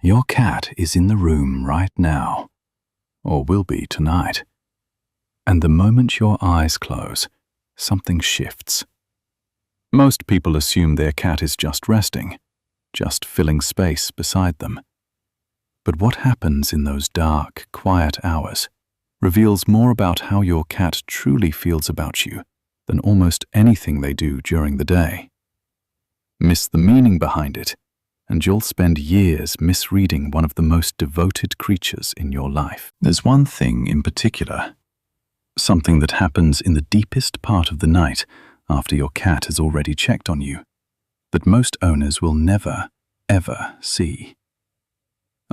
Your cat is in the room right now, or will be tonight. And the moment your eyes close, something shifts. Most people assume their cat is just resting, just filling space beside them. But what happens in those dark, quiet hours reveals more about how your cat truly feels about you than almost anything they do during the day. Miss the meaning behind it, and you'll spend years misreading one of the most devoted creatures in your life. There's one thing in particular, something that happens in the deepest part of the night after your cat has already checked on you, that most owners will never, ever see.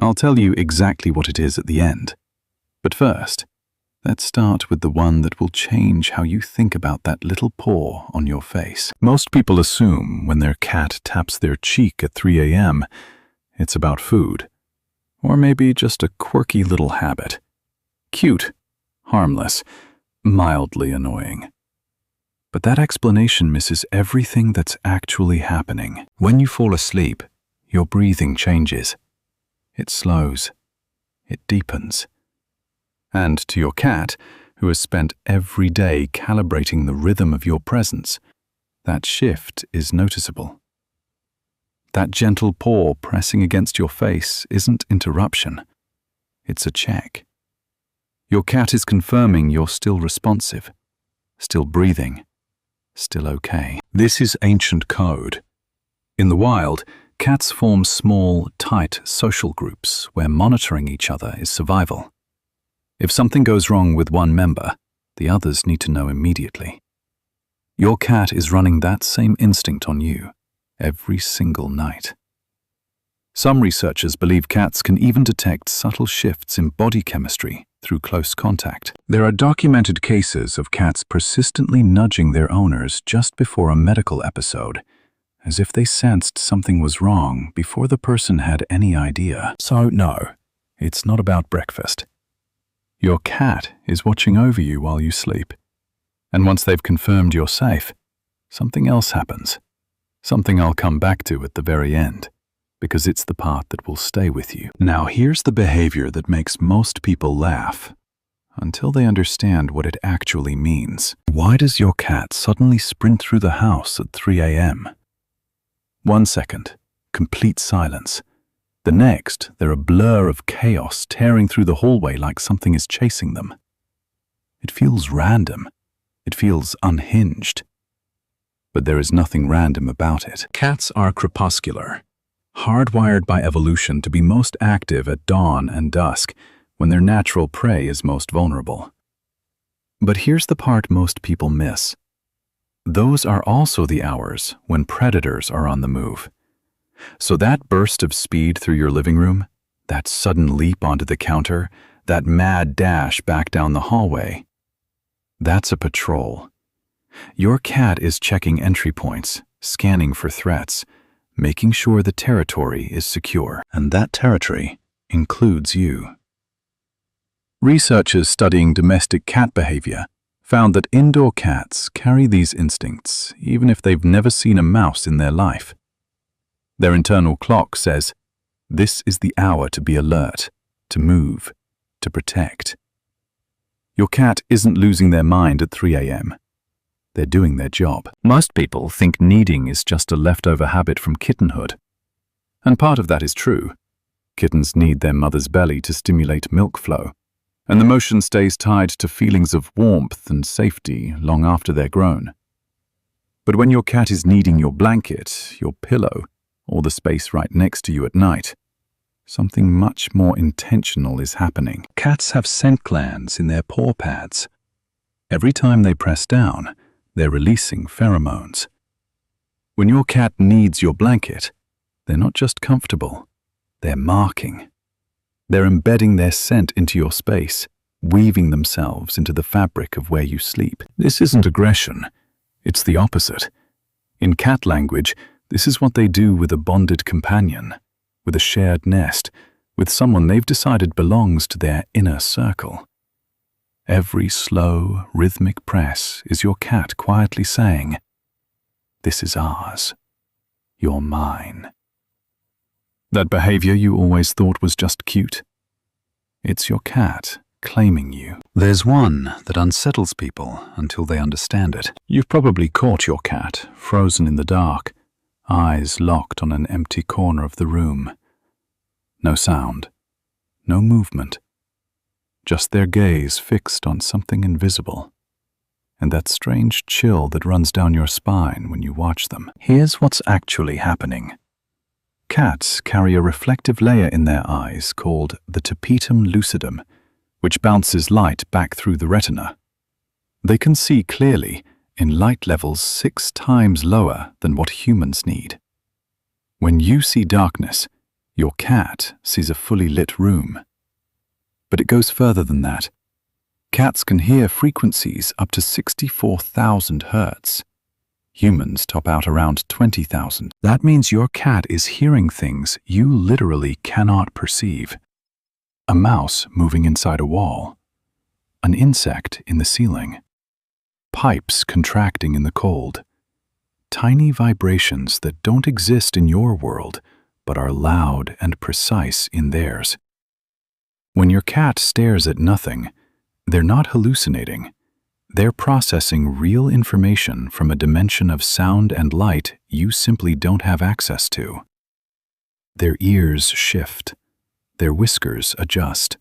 I'll tell you exactly what it is at the end, but first, let's start with the one that will change how you think about that little paw on your face. Most people assume when their cat taps their cheek at 3 a.m., it's about food, or maybe just a quirky little habit. Cute, harmless, mildly annoying. But that explanation misses everything that's actually happening. When you fall asleep, your breathing changes. It slows. It deepens. And to your cat, who has spent every day calibrating the rhythm of your presence, that shift is noticeable. That gentle paw pressing against your face isn't interruption. It's a check. Your cat is confirming you're still responsive, still breathing, still okay. This is ancient code. In the wild, cats form small, tight social groups where monitoring each other is survival. If something goes wrong with one member, the others need to know immediately. Your cat is running that same instinct on you every single night. Some researchers believe cats can even detect subtle shifts in body chemistry through close contact. There are documented cases of cats persistently nudging their owners just before a medical episode, as if they sensed something was wrong before the person had any idea. So no, it's not about breakfast. Your cat is watching over you while you sleep. And once they've confirmed you're safe, something else happens. Something I'll come back to at the very end, because it's the part that will stay with you. Now here's the behavior that makes most people laugh, until they understand what it actually means. Why does your cat suddenly sprint through the house at 3 a.m.? 1 second, complete silence. The next, they're a blur of chaos tearing through the hallway like something is chasing them. It feels random. It feels unhinged. But there is nothing random about it. Cats are crepuscular, hardwired by evolution to be most active at dawn and dusk, when their natural prey is most vulnerable. But here's the part most people miss. Those are also the hours when predators are on the move. So that burst of speed through your living room, that sudden leap onto the counter, that mad dash back down the hallway, that's a patrol. Your cat is checking entry points, scanning for threats, making sure the territory is secure. And that territory includes you. Researchers studying domestic cat behavior found that indoor cats carry these instincts even if they've never seen a mouse in their life. Their internal clock says, this is the hour to be alert, to move, to protect. Your cat isn't losing their mind at 3 a.m. They're doing their job. Most people think kneading is just a leftover habit from kittenhood. And part of that is true. Kittens need their mother's belly to stimulate milk flow, and the motion stays tied to feelings of warmth and safety long after they're grown. But when your cat is kneading your blanket, your pillow, or the space right next to you at night, something much more intentional is happening. Cats have scent glands in their paw pads. Every time they press down, they're releasing pheromones. When your cat kneads your blanket, they're not just comfortable, they're marking. They're embedding their scent into your space, weaving themselves into the fabric of where you sleep. This isn't aggression, it's the opposite. In cat language, this is what they do with a bonded companion, with a shared nest, with someone they've decided belongs to their inner circle. Every slow, rhythmic press is your cat quietly saying, "This is ours. You're mine." That behavior you always thought was just cute? It's your cat claiming you. There's one that unsettles people until they understand it. You've probably caught your cat frozen in the dark, eyes locked on an empty corner of the room. No sound, no movement, just their gaze fixed on something invisible, and that strange chill that runs down your spine when you watch them. Here's what's actually happening. Cats carry a reflective layer in their eyes called the tapetum lucidum, which bounces light back through the retina. They can see clearly in light levels 6 times lower than what humans need. When you see darkness, your cat sees a fully lit room. But it goes further than that. Cats can hear frequencies up to 64,000 hertz. Humans top out around 20,000. That means your cat is hearing things you literally cannot perceive. A mouse moving inside a wall. An insect in the ceiling. Pipes contracting in the cold. Tiny vibrations that don't exist in your world, but are loud and precise in theirs. When your cat stares at nothing, they're not hallucinating. They're processing real information from a dimension of sound and light you simply don't have access to. Their ears shift. Their whiskers adjust.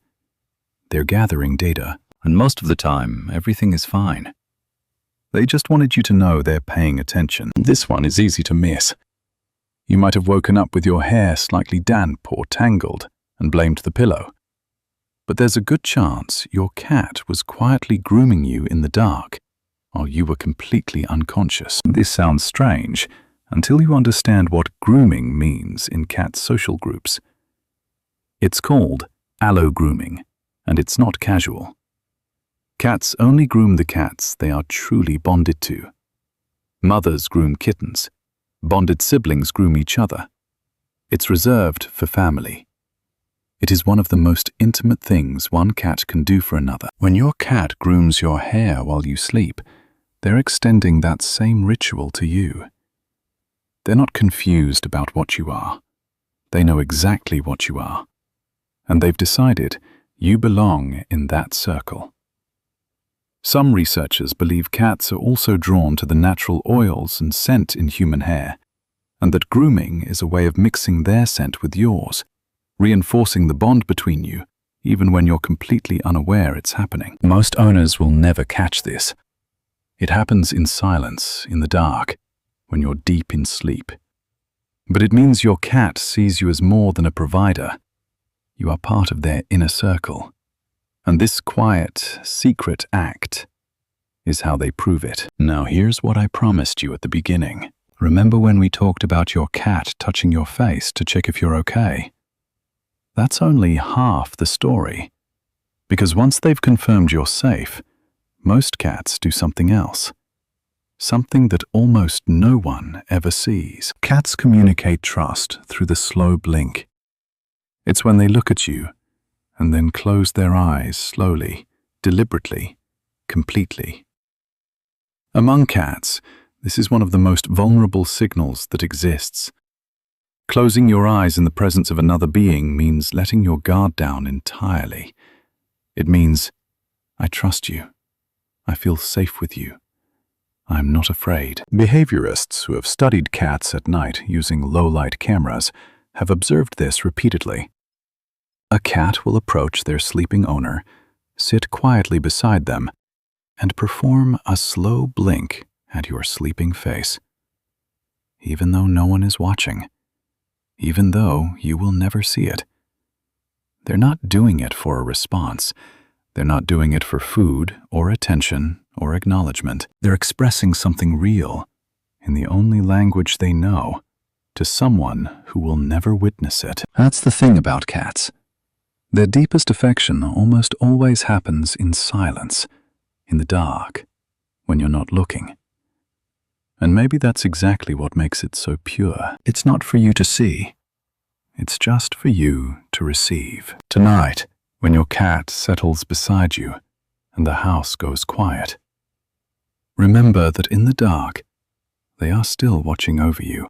They're gathering data, and most of the time, everything is fine. They just wanted you to know they're paying attention. This one is easy to miss. You might have woken up with your hair slightly damp or tangled and blamed the pillow. But there's a good chance your cat was quietly grooming you in the dark while you were completely unconscious. This sounds strange until you understand what grooming means in cat social groups. It's called allo-grooming, and it's not casual. Cats only groom the cats they are truly bonded to. Mothers groom kittens. Bonded siblings groom each other. It's reserved for family. It is one of the most intimate things one cat can do for another. When your cat grooms your hair while you sleep, they're extending that same ritual to you. They're not confused about what you are. They know exactly what you are. And they've decided you belong in that circle. Some researchers believe cats are also drawn to the natural oils and scent in human hair, and that grooming is a way of mixing their scent with yours, reinforcing the bond between you, even when you're completely unaware it's happening. Most owners will never catch this. It happens in silence, in the dark, when you're deep in sleep. But it means your cat sees you as more than a provider. You are part of their inner circle. And this quiet, secret act is how they prove it. Now here's what I promised you at the beginning. Remember when we talked about your cat touching your face to check if you're okay? That's only half the story. Because once they've confirmed you're safe, most cats do something else. Something that almost no one ever sees. Cats communicate trust through the slow blink. It's when they look at you and then close their eyes slowly, deliberately, completely. Among cats, this is one of the most vulnerable signals that exists. Closing your eyes in the presence of another being means letting your guard down entirely. It means, I trust you. I feel safe with you. I'm not afraid. Behaviorists who have studied cats at night using low-light cameras have observed this repeatedly. A cat will approach their sleeping owner, sit quietly beside them, and perform a slow blink at your sleeping face. Even though no one is watching, even though you will never see it. They're not doing it for a response. They're not doing it for food or attention or acknowledgement. They're expressing something real in the only language they know to someone who will never witness it. That's the thing about cats. Their deepest affection almost always happens in silence, in the dark, when you're not looking. And maybe that's exactly what makes it so pure. It's not for you to see. It's just for you to receive. Tonight, when your cat settles beside you and the house goes quiet, remember that in the dark, they are still watching over you.